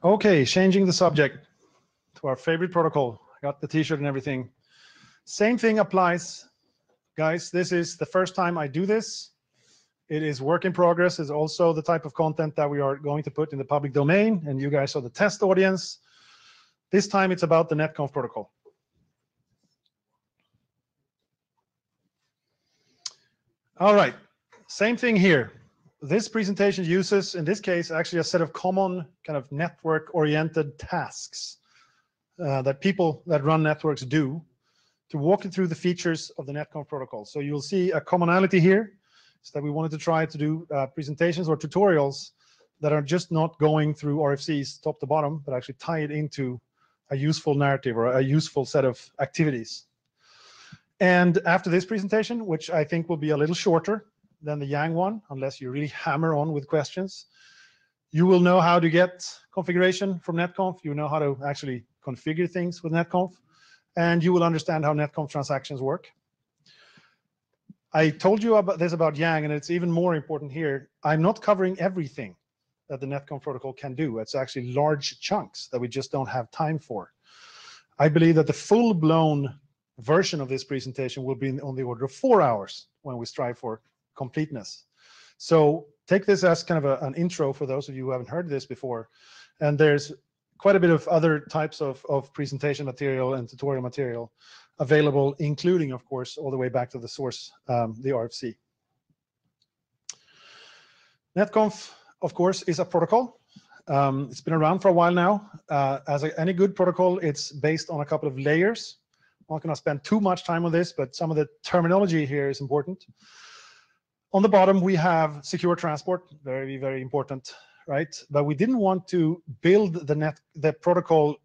Okay, changing the subject to our favorite protocol. I got the t-shirt and everything. Same thing applies, guys. This is the first time I do this. It is work in progress. It's also the type of content that we are going to put in the public domain, and you guys are the test audience. This time it's about the NETCONF protocol. All right, same thing here. This presentation uses, in this case, actually a set of common kind of network-oriented tasks that people that run networks do to walk you through the features of the NETCONF protocol. So you'll see a commonality here, is that we wanted to try to do presentations or tutorials that are just not going through RFCs top to bottom, but actually tie it into a useful narrative or a useful set of activities. And after this presentation, which I think will be a little shorter than the Yang one, unless you really hammer on with questions, you will know how to get configuration from NETCONF. You know how to actually configure things with NETCONF, and you will understand how NETCONF transactions work. I told you about this about Yang, and it's even more important here. I'm not covering everything that the NETCONF protocol can do. It's actually large chunks that we just don't have time for. I believe that the full-blown version of this presentation will be on the order of 4 hours when we strive for completeness. So take this as kind of an intro for those of you who haven't heard this before. And there's quite a bit of other types of presentation material and tutorial material available, including, of course, all the way back to the source, the RFC. NETCONF, of course, is a protocol. It's been around for a while now. Any good protocol, it's based on a couple of layers. I'm not going to spend too much time on this, but some of the terminology here is important. On the bottom, we have secure transport, very, very important, right? But we didn't want to build the protocol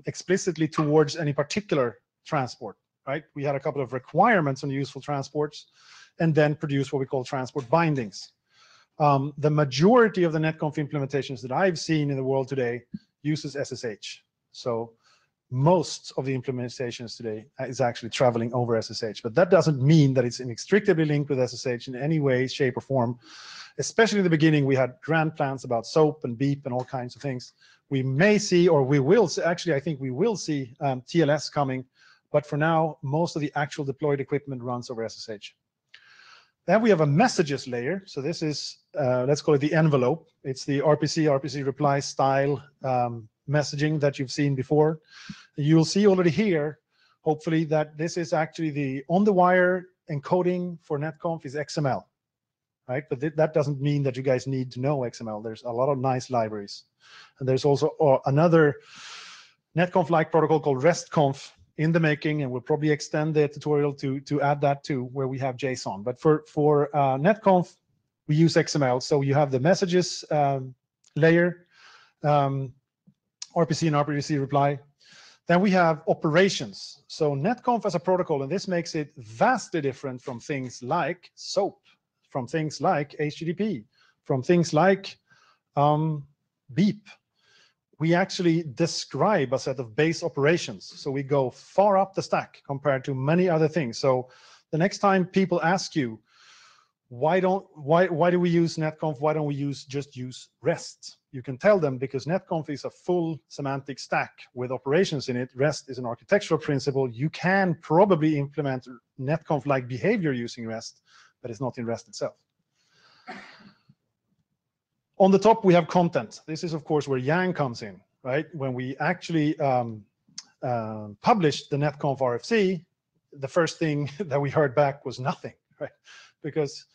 explicitly towards any particular transport, right? We had a couple of requirements on useful transports, and then produce what we call transport bindings. The majority of the NETCONF implementations that I've seen in the world today uses SSH. So most of the implementations today is actually traveling over SSH, but that doesn't mean that it's inextricably linked with SSH in any way, shape, or form. Especially in the beginning, we had grand plans about SOAP and BEEP and all kinds of things. We may see, or we will see, actually I think we will see TLS coming, but for now, most of the actual deployed equipment runs over SSH. Then we have a messages layer. So this is, let's call it the envelope. It's the RPC reply style messaging that you've seen before. You'll see already here, hopefully, that this is actually the on-the-wire encoding for NETCONF is XML, right? But that doesn't mean that you guys need to know XML. There's a lot of nice libraries. And there's also another NETCONF-like protocol called RESTconf in the making, and we'll probably extend the tutorial to add that too, where we have JSON. But for NETCONF, we use XML. So you have the messages layer, RPC and RPC reply. Then we have operations. So NETCONF as a protocol, and this makes it vastly different from things like SOAP, from things like HTTP, from things like BEEP. We actually describe a set of base operations. So we go far up the stack compared to many other things. So the next time people ask you, why do we use NETCONF? Why don't we just use REST? You can tell them because NETCONF is a full semantic stack with operations in it. REST is an architectural principle. You can probably implement NETCONF-like behavior using REST, but it's not in REST itself. On the top, we have content. This is, of course, where Yang comes in, right? When we actually published the NETCONF RFC, the first thing that we heard back was nothing, right? Because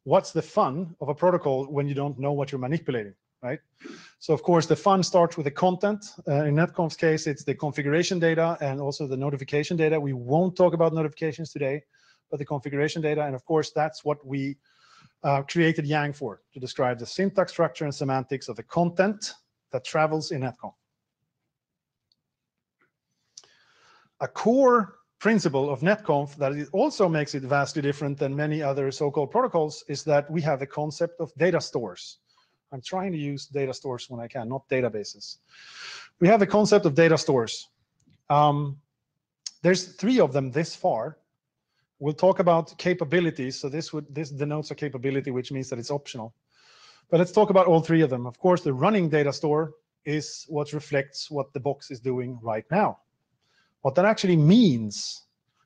what's the fun of a protocol when you don't know what you're manipulating, right? So, of course, the fun starts with the content. In NETCONF's case, it's the configuration data and also the notification data. We won't talk about notifications today, but the configuration data. And, of course, that's what we created Yang for, to describe the syntax structure and semantics of the content that travels in NETCONF. A core principle of NETCONF that it also makes it vastly different than many other so-called protocols is that we have the concept of data stores. I'm trying to use data stores when I can, not databases. We have the concept of data stores. There's 3 of them this far. We'll talk about capabilities. So this denotes a capability, which means that it's optional. But let's talk about all 3 of them. Of course, the running data store is what reflects what the box is doing right now. What that actually means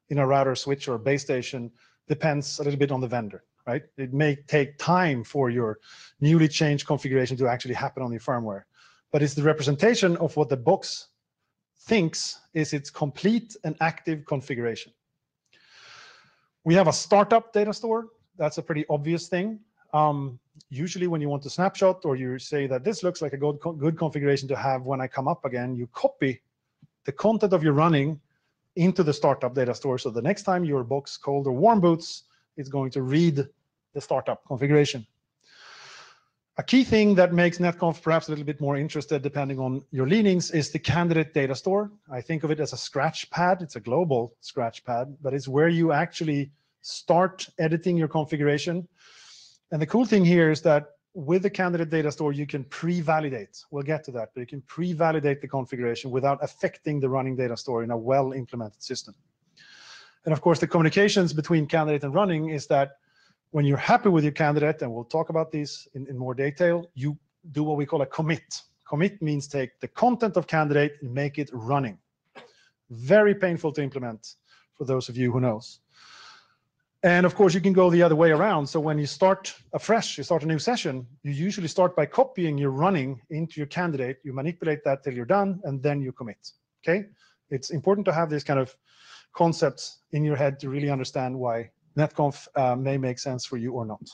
in a router, switch, or base station depends a little bit on the vendor, right? It may take time for your newly changed configuration to actually happen on your firmware, but it's the representation of what the box thinks is its complete and active configuration. We have a startup data store. That's a pretty obvious thing. Usually when you want to snapshot, or you say that this looks like a good configuration to have when I come up again, you copy the content of your running into the startup data store. So the next time your box cold or warm boots, it's going to read the startup configuration. A key thing that makes NetConf perhaps a little bit more interested, depending on your leanings, is the candidate data store. I think of it as a scratch pad. It's a global scratch pad, but it's where you actually start editing your configuration. And the cool thing here is that with the candidate data store, you can pre-validate. We'll get to that, but you can pre-validate the configuration without affecting the running data store in a well-implemented system. And of course, the communications between candidate and running is that when you're happy with your candidate, and we'll talk about this in more detail, you do what we call a commit. Commit means take the content of candidate and make it running. Very painful to implement for those of you who knows. And of course, you can go the other way around. So when you start afresh, you start a new session, you usually start by copying your running into your candidate. You manipulate that till you're done, and then you commit. Okay? It's important to have these kind of concepts in your head to really understand why NetConf may make sense for you or not.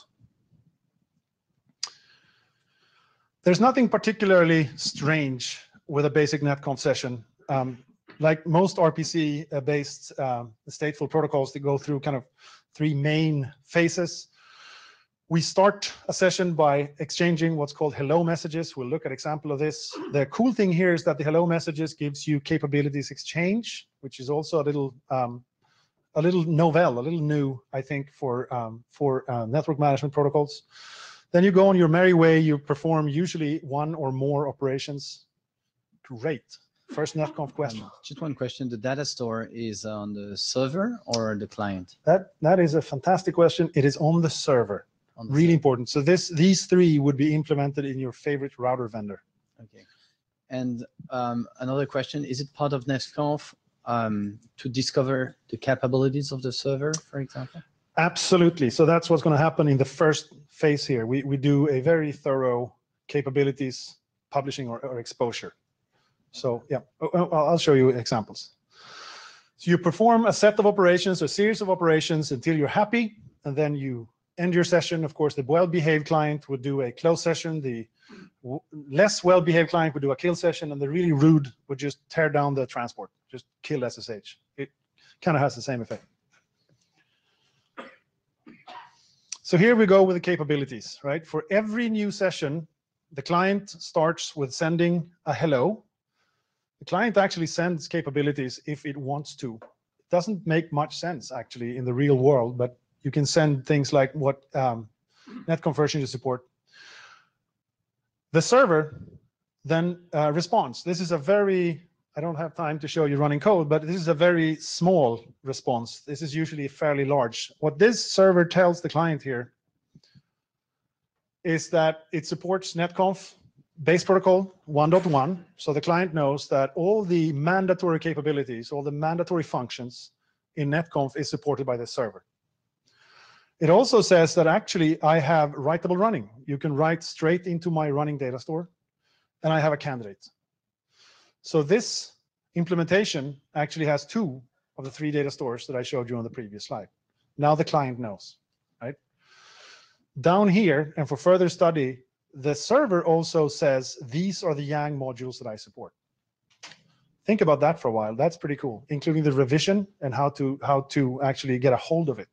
There's nothing particularly strange with a basic NetConf session. Like most RPC-based stateful protocols, they go through kind of three main phases. We start a session by exchanging what's called hello messages. We'll look at example of this. The cool thing here is that the hello messages gives you capabilities exchange, which is also a little novel, a little new, I think, for network management protocols. Then you go on your merry way. You perform usually one or more operations. Great. First NetConf question. Just one question. The data store is on the server or the client? That is a fantastic question. It is on the server. Really important. So these three would be implemented in your favorite router vendor. Okay. And another question, is it part of NetConf to discover the capabilities of the server, for example? Absolutely. So that's what's going to happen in the first phase here. We do a very thorough capabilities publishing or exposure. So yeah, I'll show you examples. So you perform a set of operations, a series of operations until you're happy, and then you end your session. Of course, the well-behaved client would do a close session. The less well-behaved client would do a kill session, and the really rude would just tear down the transport, just kill SSH. It kind of has the same effect. So here we go with the capabilities, right? For every new session, the client starts with sending a hello. The client actually sends capabilities if it wants to. It doesn't make much sense, actually, in the real world, but you can send things like what NetConf version you support. The server then responds. This is a very, I don't have time to show you running code, but this is a very small response. This is usually fairly large. What this server tells the client here is that it supports NetConf base protocol 1.1, so the client knows that all the mandatory capabilities, all the mandatory functions in NetConf is supported by the server. It also says that actually I have writable running. You can write straight into my running data store, and I have a candidate. So this implementation actually has two of the three data stores that I showed you on the previous slide. Now the client knows, right? Down here, and for further study, the server also says, these are the Yang modules that I support. Think about that for a while. That's pretty cool, including the revision and how to actually get a hold of it.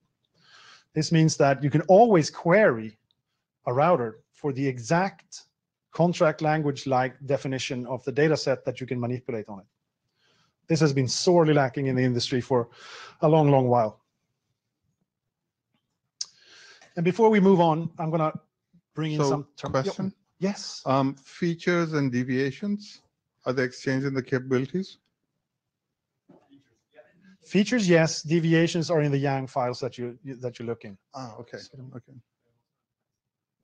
This means that you can always query a router for the exact contract language-like definition of the data set that you can manipulate on it. This has been sorely lacking in the industry for a long, long while. And before we move on, I'm going to bring in some question. Yes. Features and deviations, are they exchanged in the capabilities? Features, yes. Deviations are in the Yang files that you look in. Ah, okay. Okay.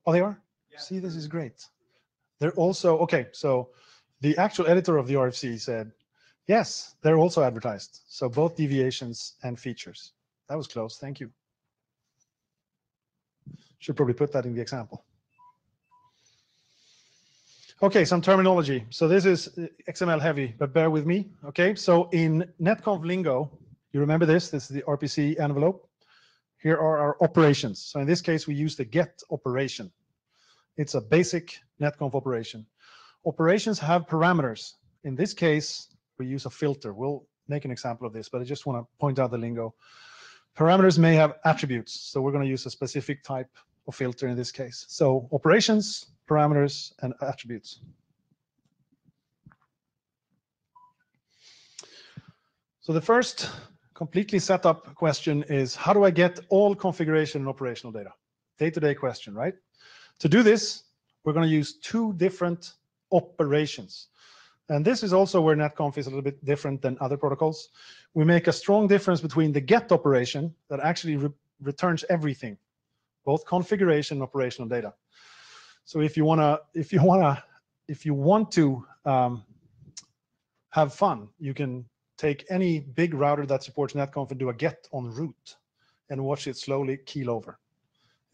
Oh, they are? Yeah. See, this is great. They're also, okay, so the actual editor of the RFC said, yes, they're also advertised. So both deviations and features. That was close. Thank you. Should probably put that in the example. Okay, some terminology. So this is XML heavy, but bear with me. Okay, so in NetConf lingo, you remember this? This is the RPC envelope. Here are our operations. So in this case, we use the get operation. It's a basic NetConf operation. Operations have parameters. In this case, we use a filter. We'll make an example of this, but I just want to point out the lingo. Parameters may have attributes, so we're going to use a specific type of filter in this case. So operations, parameters, and attributes. So the first completely set up question is, how do I get all configuration and operational data? Day-to-day question, right? To do this, we're going to use two different operations. And this is also where NetConf is a little bit different than other protocols. We make a strong difference between the get operation that actually returns everything, both configuration and operational data. So if you want to have fun, you can take any big router that supports NetConf and do a get on route and watch it slowly keel over.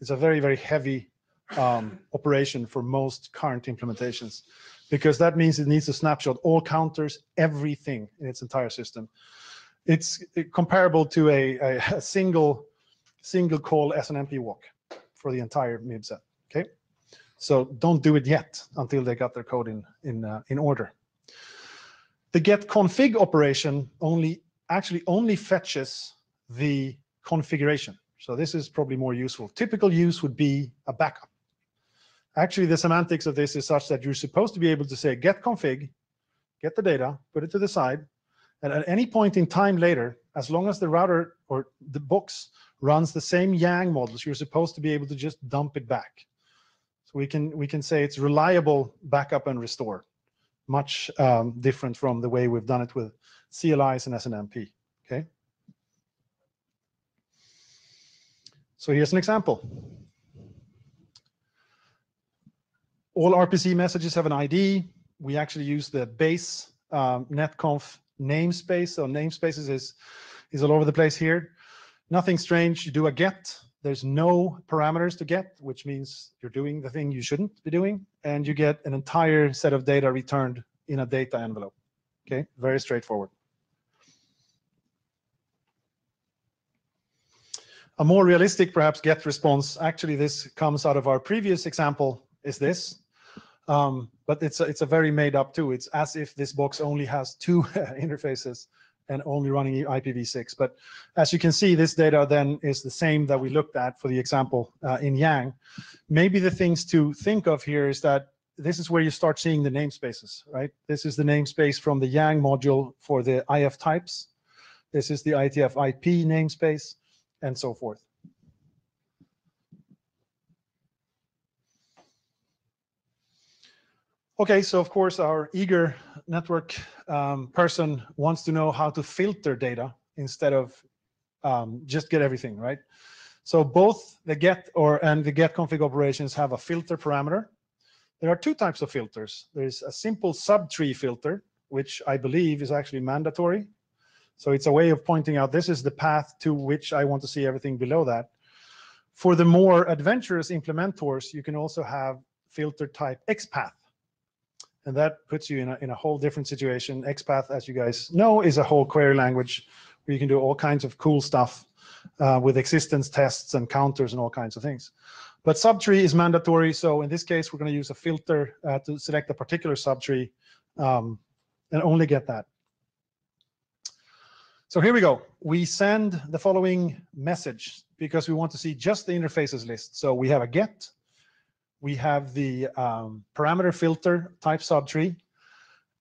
It's a very, very heavy operation for most current implementations, because that means it needs to snapshot all counters, everything in its entire system. It's comparable to a single call SNMP walk for the entire MIB set. Okay, so don't do it yet until they got their code in order. The get config operation actually only fetches the configuration. So this is probably more useful. Typical use would be a backup. Actually, the semantics of this is such that you're supposed to be able to say get config, get the data, put it to the side, and at any point in time later, as long as the router or the box runs the same Yang models, you're supposed to be able to just dump it back. So we can say it's reliable backup and restore, much different from the way we've done it with CLIs and SNMP. Okay. So here's an example. All RPC messages have an ID. We actually use the base NetConf namespace. So namespaces is all over the place here. Nothing strange. You do a get. There's no parameters to get, which means you're doing the thing you shouldn't be doing, and you get an entire set of data returned in a data envelope. Okay, very straightforward. A more realistic, perhaps, get response. Actually, this comes out of our previous example. Is this? But it's a very made up too. It's as if this box only has two interfaces and only running IPv6. But as you can see, this data then is the same that we looked at for the example in Yang. Maybe the things to think of here is that this is where you start seeing the namespaces, right? This is the namespace from the Yang module for the IF types. This is the IETF IP namespace, and so forth. Okay, so of course our eager network person wants to know how to filter data instead of just get everything, right? So both the get and the get config operations have a filter parameter. There are two types of filters. There's a simple subtree filter, which I believe is actually mandatory. So it's a way of pointing out this is the path to which I want to see everything below that. For the more adventurous implementors, you can also have filter type XPath. And that puts you in a whole different situation. XPath, as you guys know, is a whole query language where you can do all kinds of cool stuff with existence tests and counters and all kinds of things. But subtree is mandatory. So in this case, we're going to use a filter to select a particular subtree and only get that. So here we go. We send the following message because we want to see just the interfaces list. So we have a get. We have the parameter filter type subtree.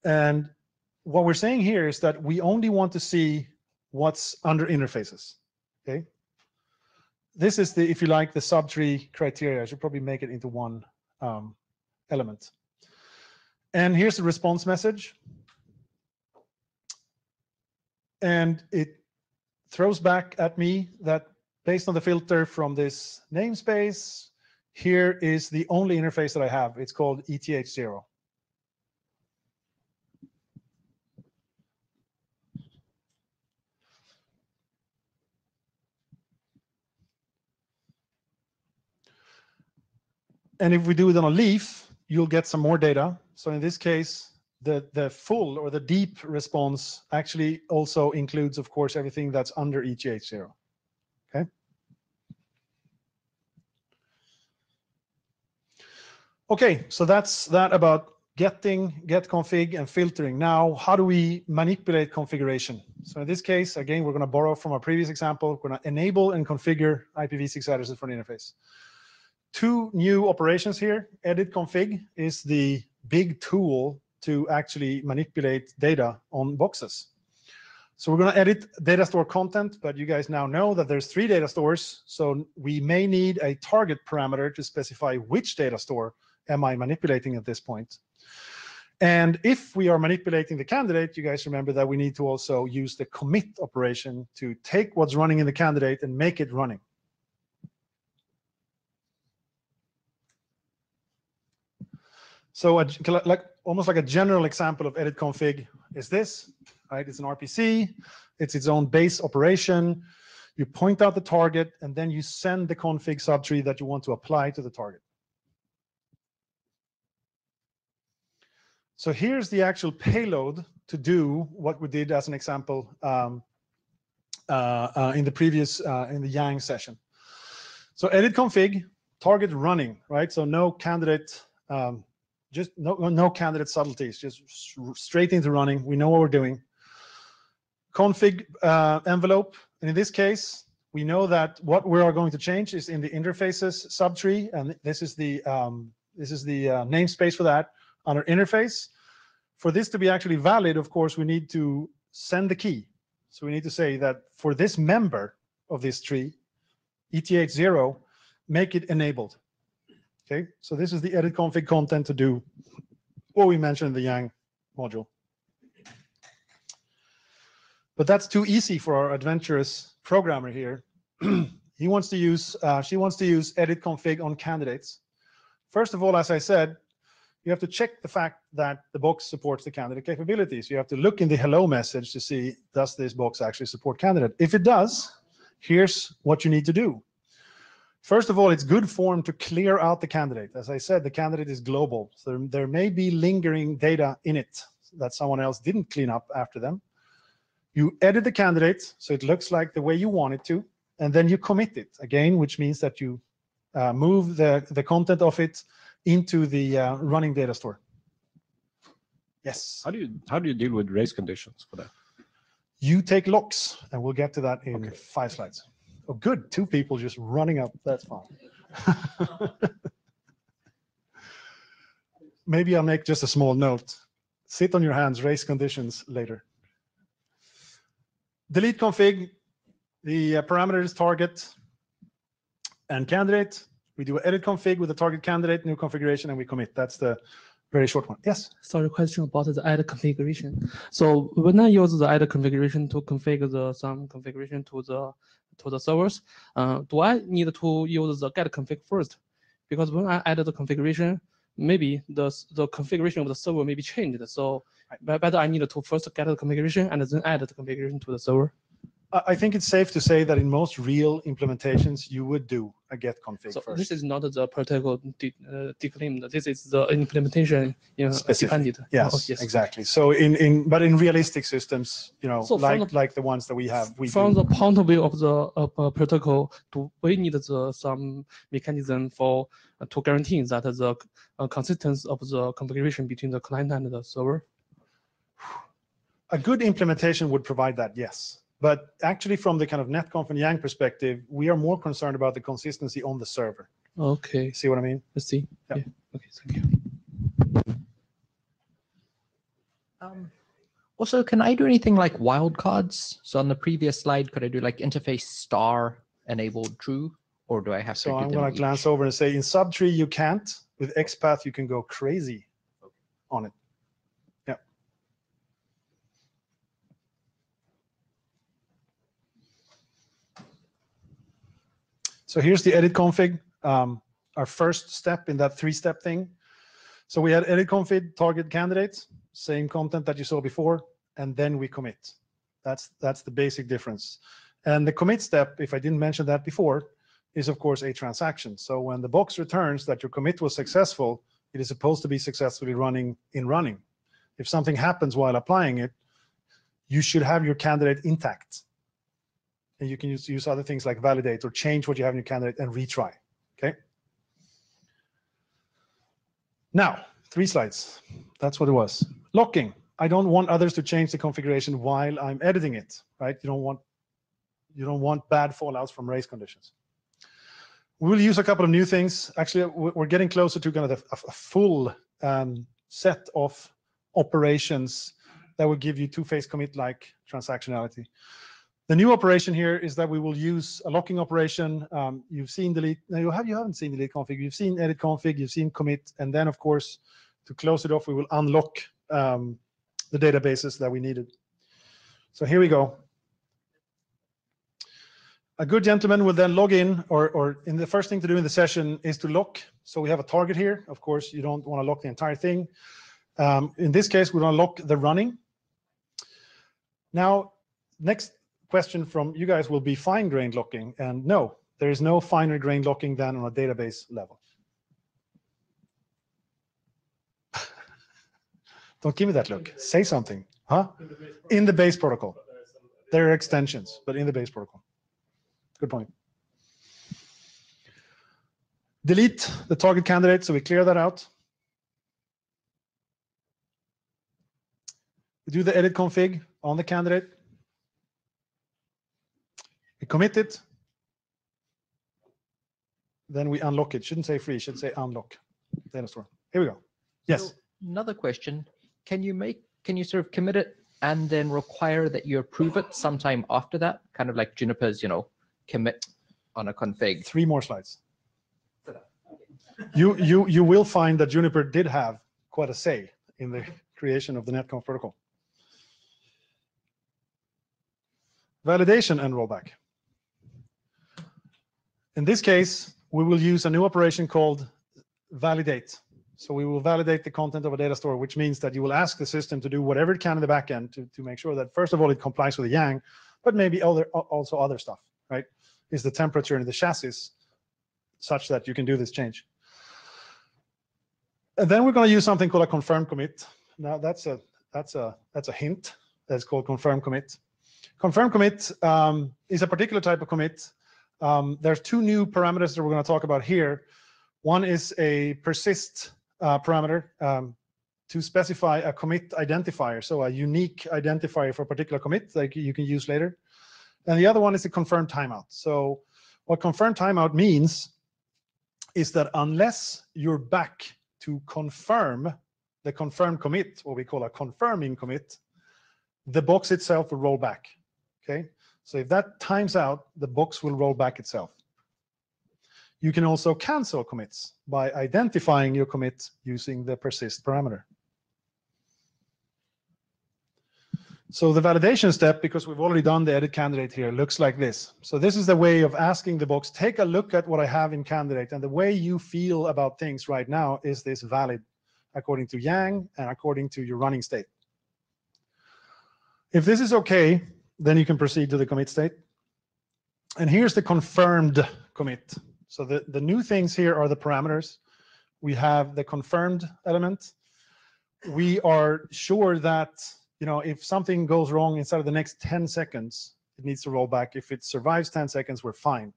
And what we're saying here is that we only want to see what's under interfaces. Okay. This is the, if you like, the subtree criteria. I should probably make it into one element. And here's the response message. And it throws back at me that based on the filter from this namespace, here is the only interface that I have. It's called ETH0. And if we do it on a leaf, you'll get some more data. So in this case, the full or the deep response actually also includes, of course, everything that's under ETH0. Okay. Okay, so that's that about getting, get config, and filtering. Now, how do we manipulate configuration? So in this case, again, we're going to borrow from our previous example. We're going to enable and configure IPv6 addresses for the interface. Two new operations here. Edit config is the big tool to actually manipulate data on boxes. So we're going to edit data store content, but you guys now know that there's 3 data stores. So we may need a target parameter to specify which data store am I manipulating at this point. And if we are manipulating the candidate, you guys remember that we need to also use the commit operation to take what's running in the candidate and make it running. So almost like a general example of edit config is this, right? It's an RPC, it's its own base operation. You point out the target, and then you send the config subtree that you want to apply to the target. So here's the actual payload to do what we did as an example in the previous, in the Yang session. So edit config, target running, right? So no candidate, just no candidate subtleties, just straight into running. We know what we're doing. Config envelope, and in this case, we know that what we are going to change is in the interfaces subtree, and this is the namespace for that under interface. For this to be actually valid, of course, we need to send the key. So we need to say that for this member of this tree, ETH0, make it enabled. Okay, so this is the edit config content to do what we mentioned in the Yang module. But that's too easy for our adventurous programmer here. He wants to use, she wants to use edit config on candidates. First of all, as I said, you have to check the fact that the box supports the candidate capabilities. You have to look in the hello message to see, does this box actually support candidate? If it does, here's what you need to do. First of all, it's good form to clear out the candidate. As I said, the candidate is global. So there may be lingering data in it that someone else didn't clean up after them. You edit the candidate so it looks like the way you want it to, and then you commit it, again, which means that you move the content of it into the running data store. Yes? How do you deal with race conditions for that? You take locks, and we'll get to that in 5 slides. Oh, good. 2 people just running up. That's fine. Maybe I'll make just a small note. Sit on your hands, race conditions later. Delete config, the parameter is target and candidate. We do edit config with the target candidate, new configuration, and we commit. That's the very short one. Yes? Sorry, question about the add configuration. So when I use the add configuration to configure some configuration to the servers, do I need to use the get config first? Because when I add the configuration, maybe the configuration of the server may be changed. So better I need to first get the configuration and then add the configuration to the server. I think it's safe to say that in most real implementations, you would do a get config so first. This is not the protocol declaimed. This is the implementation, dependent. Yes, oh, yes, exactly. So but in realistic systems, so like the ones that we have, from the point of view of the protocol, do we need some mechanism for to guarantee that the consistency of the configuration between the client and the server? A good implementation would provide that, yes. But actually, from the kind of NETCONF and Yang perspective, we are more concerned about the consistency on the server. Okay. See what I mean? I see. Yeah. Okay, thank you. Also, can I do anything like wildcards? So on the previous slide, could I do like interface star enabled true, or do I have to do them? So I'm going to glance over and say in subtree you can't. With XPath you can go crazy on it. Yeah. So here's the edit config, our first step in that 3-step thing. So we had edit config, target candidates, same content that you saw before, and then we commit. That's the basic difference. And the commit step, if I didn't mention that before, is, of course, a transaction. So when the box returns that your commit was successful, it is supposed to be successfully running in running. If something happens while applying it, you should have your candidate intact. And you can use other things like validate or change what you have in your candidate and retry. Okay. Now, 3 slides. That's what it was. Locking. I don't want others to change the configuration while I'm editing it, right? You don't want bad fallouts from race conditions. We'll use a couple of new things. Actually, we're getting closer to kind of a full set of operations that will give you two-phase commit-like transactionality. The new operation here is that we will use a locking operation. You've seen delete. No, you haven't seen delete config. You've seen edit config. You've seen commit. And then, of course, to close it off, we will unlock the databases that we needed. So here we go. A good gentleman will then log in, or in the first thing to do in the session is to lock. So we have a target here. Of course, you don't want to lock the entire thing. In this case, we want to lock the running. Now, next question from you guys will be fine-grained locking. And no, there is no finer-grained locking than on a database level. Don't give me that look. Say something. Huh? In the base protocol. There are extensions, but in the base protocol. Good point. Delete the target candidate, so we clear that out. We do the edit config on the candidate. We commit it. Then we unlock it. Shouldn't say free, should say unlock. Datastore. Here we go. Yes. So another question. Can you sort of commit it and then require that you approve it sometime after that? Kind of like Juniper's, commit on a config. 3 more slides. You will find that Juniper did have quite a say in the creation of the NETCONF protocol. Validation and rollback. In this case, we will use a new operation called validate. So we will validate the content of a data store, which means that you will ask the system to do whatever it can in the back end to make sure that, first of all, it complies with the Yang, but maybe also other stuff, right? Is the temperature in the chassis such that you can do this change? And then we're going to use something called a confirm commit. Now that's a hint. That's called confirm commit. Confirm commit is a particular type of commit. There's 2 new parameters that we're going to talk about here. One is a persist parameter to specify a commit identifier, so a unique identifier for a particular commit that you can use later. And the other one is a confirm timeout. So what confirm timeout means is that unless you're back to confirm the confirmed commit, what we call a confirming commit, the box itself will roll back. Okay? So if that times out, the box will roll back itself. You can also cancel commits by identifying your commit using the persist parameter. So the validation step, because we've already done the edit candidate here, looks like this. So this is the way of asking the box, take a look at what I have in candidate, and the way you feel about things right now, is this valid according to Yang and according to your running state? If this is okay, then you can proceed to the commit state. And here's the confirmed commit. So the new things here are the parameters. We have the confirmed element. We are sure that, if something goes wrong inside of the next 10 seconds, it needs to roll back. If it survives 10 seconds, we're fine.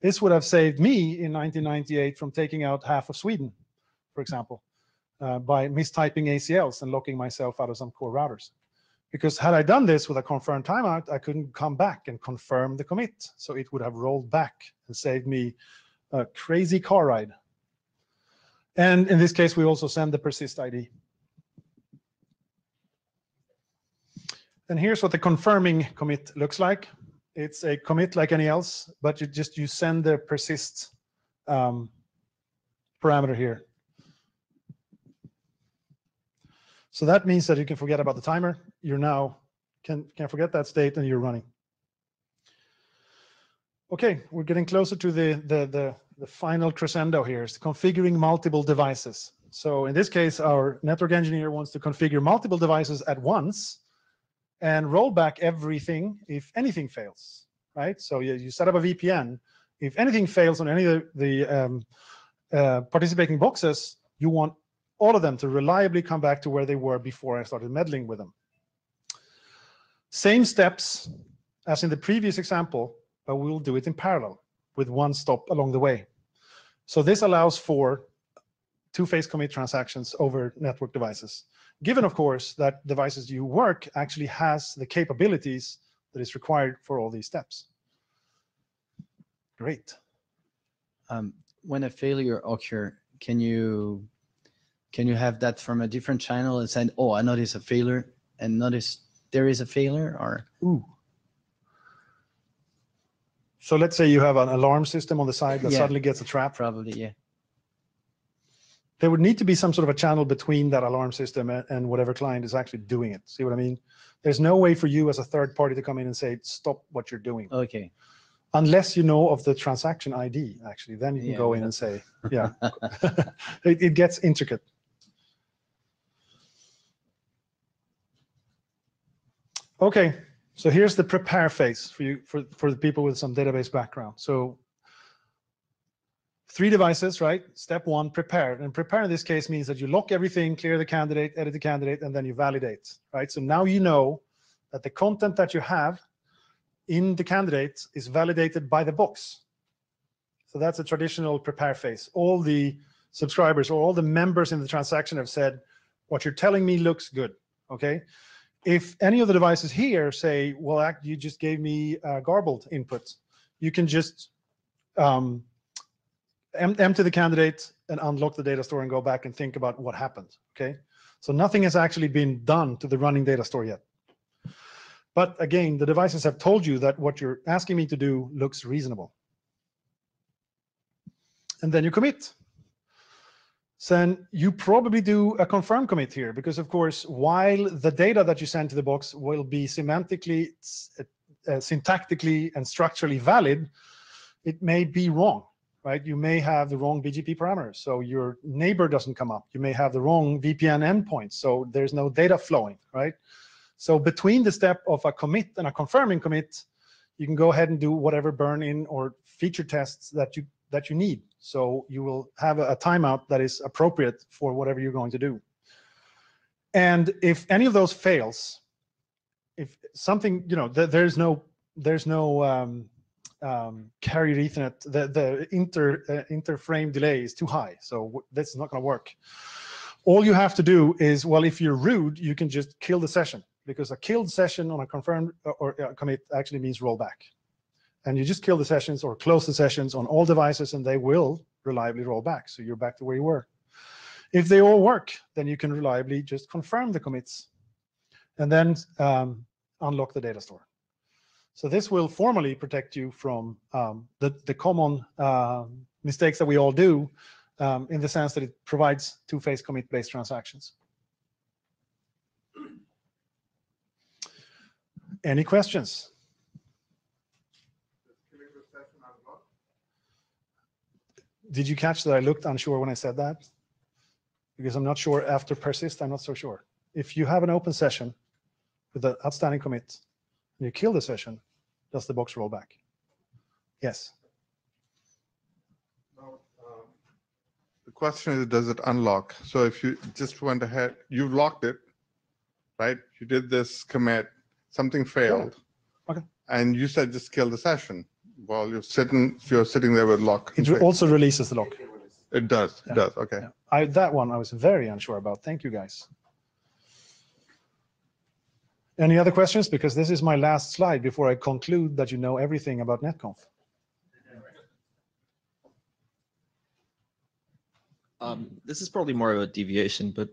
This would have saved me in 1998 from taking out half of Sweden, for example, by mistyping ACLs and locking myself out of some core routers. Because had I done this with a confirmed timeout, I couldn't come back and confirm the commit. So it would have rolled back and saved me a crazy car ride. And in this case, we also send the persist ID. And here's what the confirming commit looks like. It's a commit like any else, but you send the persist parameter here. So that means that you can forget about the timer. You're now can forget that state and you're running. Okay, we're getting closer to the final crescendo here. It's configuring multiple devices. So in this case, our network engineer wants to configure multiple devices at once and roll back everything if anything fails, right? So you set up a VPN. if anything fails on any of the participating boxes, you want all of them to reliably come back to where they were before I started meddling with them. Same steps as in the previous example, but we'll do it in parallel with one stop along the way. So this allows for two-phase commit transactions over network devices, given, of course, that devices you work actually has the capabilities that is required for all these steps. Great. When a failure occurs, can you have that from a different channel and say, oh, I noticed a failure and notice there is a failure, or? Ooh. So let's say you have an alarm system on the side that Yeah. suddenly gets a trap. Probably, yeah. There would need to be some sort of a channel between that alarm system and whatever client is actually doing it. See what I mean? There's no way for you as a third party to come in and say, stop what you're doing. Okay. Unless you know of the transaction ID, actually, then you can go in and say, yeah. It gets intricate. Okay, so here's the prepare phase for you, for the people with some database background. So 3 devices, right? Step 1, prepare. And prepare in this case means that you lock everything, clear the candidate, edit the candidate, and then you validate, right? So now you know that the content that you have in the candidate is validated by the box. So that's a traditional prepare phase. All the subscribers or all the members in the transaction have said, what you're telling me looks good, okay? If any of the devices here say, well, you just gave me garbled input, you can just empty the candidate and unlock the data store and go back and think about what happened, okay? So nothing has actually been done to the running data store yet. But again, the devices have told you that what you're asking me to do looks reasonable. And then you commit. So then you probably do a confirm commit here, because of course, while the data that you send to the box will be semantically, syntactically, and structurally valid, it may be wrong, right? You may have the wrong BGP parameters, so your neighbor doesn't come up. You may have the wrong VPN endpoint, so there's no data flowing, right? So between the step of a commit and a confirming commit, you can go ahead and do whatever burn-in or feature tests that you need. So you will have a timeout that is appropriate for whatever you're going to do. And if any of those fails, if something, you know, there's no carrier Ethernet, the inter-frame delay is too high, so that's not going to work. All you have to do is, well, if you're rude, you can just kill the session, because a killed session on a confirmed or commit actually means rollback. And you just kill the sessions or close the sessions on all devices, and they will reliably roll back. So you're back to where you were. If they all work, then you can reliably just confirm the commits and then unlock the data store. So this will formally protect you from the common mistakes that we all do, in the sense that it provides two-phase commit-based transactions. Any questions? Did you catch that I looked unsure when I said that? Because I'm not sure after persist, I'm not so sure. If you have an open session with an outstanding commit, and you kill the session, does the box roll back? Yes. No, the question is, does it unlock? So if you just went ahead, you locked it, right? You did this commit, something failed. Yeah. Okay. And you said just kill the session. While you're sitting there with lock. It also releases the lock. It does. Yeah. It does. Okay. Yeah. That one I was very unsure about. Thank you, guys. Any other questions? Because this is my last slide before I conclude that you know everything about NetConf. This is probably more of a deviation, but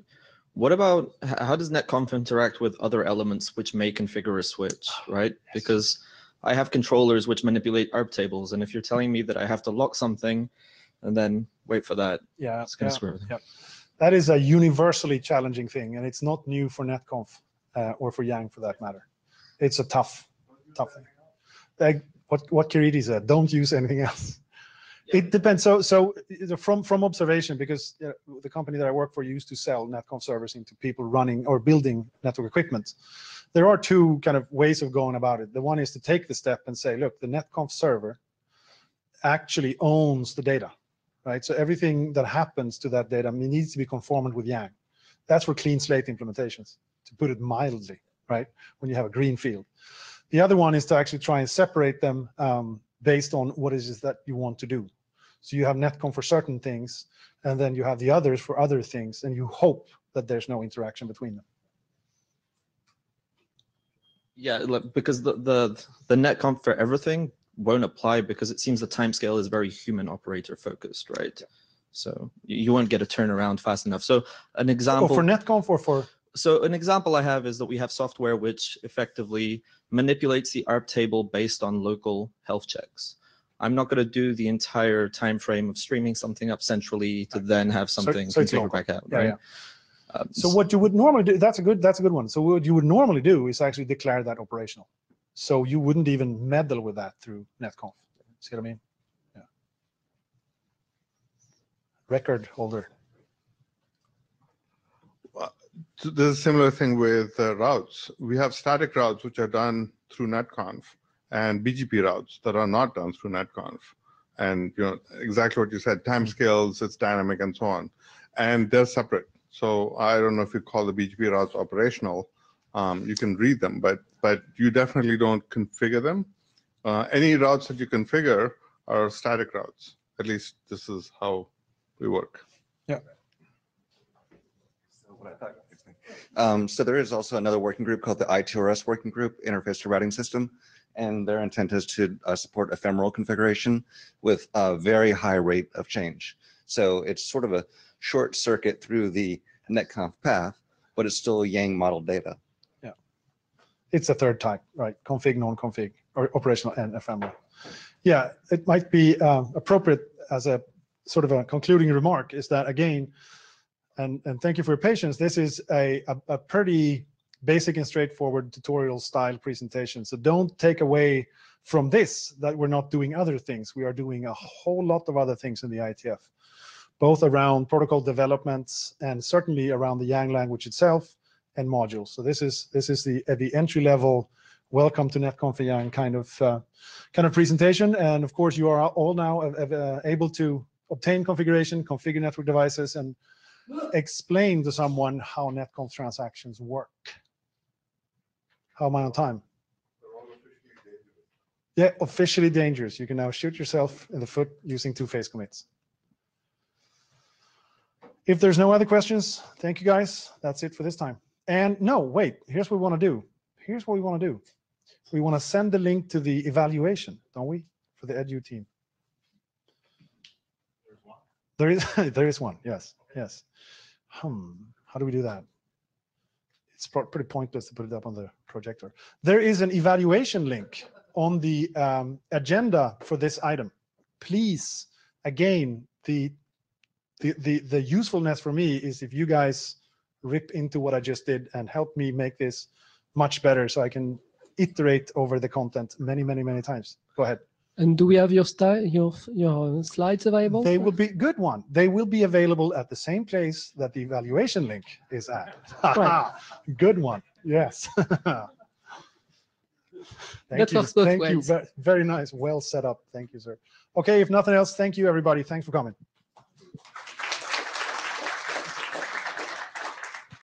what about how does NetConf interact with other elements which may configure a switch, right? Yes. Because I have controllers which manipulate ARP tables, and if you're telling me that I have to lock something and then wait for that, yeah, it's going to screw everything. Yeah. That is a universally challenging thing, and it's not new for NetConf or for Yang for that matter. It's a tough thing. Like what Kiriti said, don't use anything else. Yeah. It depends. So from observation, because the company that I work for used to sell NetConf servers into people running or building network equipment. There are two kind of ways of going about it. The one is to take the step and say, look, the NetConf server actually owns the data, right? So everything that happens to that data needs to be conformant with Yang. That's for clean slate implementations, to put it mildly, right? When you have a green field. The other one is to actually try and separate them based on what it is that you want to do. So you have NETCONF for certain things, and then you have the others for other things, and you hope that there's no interaction between them. Yeah, because the NetConf for everything won't apply because it seems the timescale is very human operator focused, right? So you won't get a turnaround fast enough. So an example for NetConf or for? So an example I have is that we have software which effectively manipulates the ARP table based on local health checks. I'm not going to do the entire time frame of streaming something up centrally to then have something configured back out, right? Yeah. So what you would normally do, that's a good one. So what you would normally do is actually declare that operational. So you wouldn't even meddle with that through NetConf. See what I mean? Yeah. Record holder. So there's a similar thing with routes. We have static routes which are done through NetConf, and BGP routes that are not done through NetConf. And exactly what you said, timescales, it's dynamic and so on. And they're separate. So I don't know if you call the BGP routes operational. You can read them, but you definitely don't configure them. Any routes that you configure are static routes. At least this is how we work. Yeah. So there is also another working group called the ITRS working group, Interface to Routing System, and their intent is to support ephemeral configuration with a very high rate of change. So it's sort of a short circuit through the NetConf path, but it's still Yang model data. Yeah, it's a third type, right? Config, non-config, or operational and ephemeral. Yeah, it might be appropriate as a sort of a concluding remark is that, again, and thank you for your patience, this is a pretty basic and straightforward tutorial style presentation. So don't take away from this that we're not doing other things. We are doing a whole lot of other things in the IETF, both around protocol developments and certainly around the Yang language itself and modules. So this is the entry level welcome to NetConf Yang kind of presentation. And of course, you are all now able to obtain configuration, configure network devices, and explain to someone how NetConf transactions work. How am I on time? Yeah, officially dangerous. You can now shoot yourself in the foot using two-phase commits. If there's no other questions, thank you guys. That's it for this time. And no, wait, here's what we want to do. Here's what we want to do. We want to send the link to the evaluation, don't we? For the edu team. There is one, yes. How do we do that? It's pretty pointless to put it up on the projector. There is an evaluation link on the agenda for this item. Please, again, the usefulness for me is if you guys rip into what I just did and help me make this much better so I can iterate over the content many times. Go ahead. And do we have your slides available? They will be good one. They will be available at the same place that the evaluation link is at. Right. Good one. Yes. Thank you. Thank you. Very nice. Well set up. Thank you, sir. Okay. If nothing else, thank you, everybody. Thanks for coming.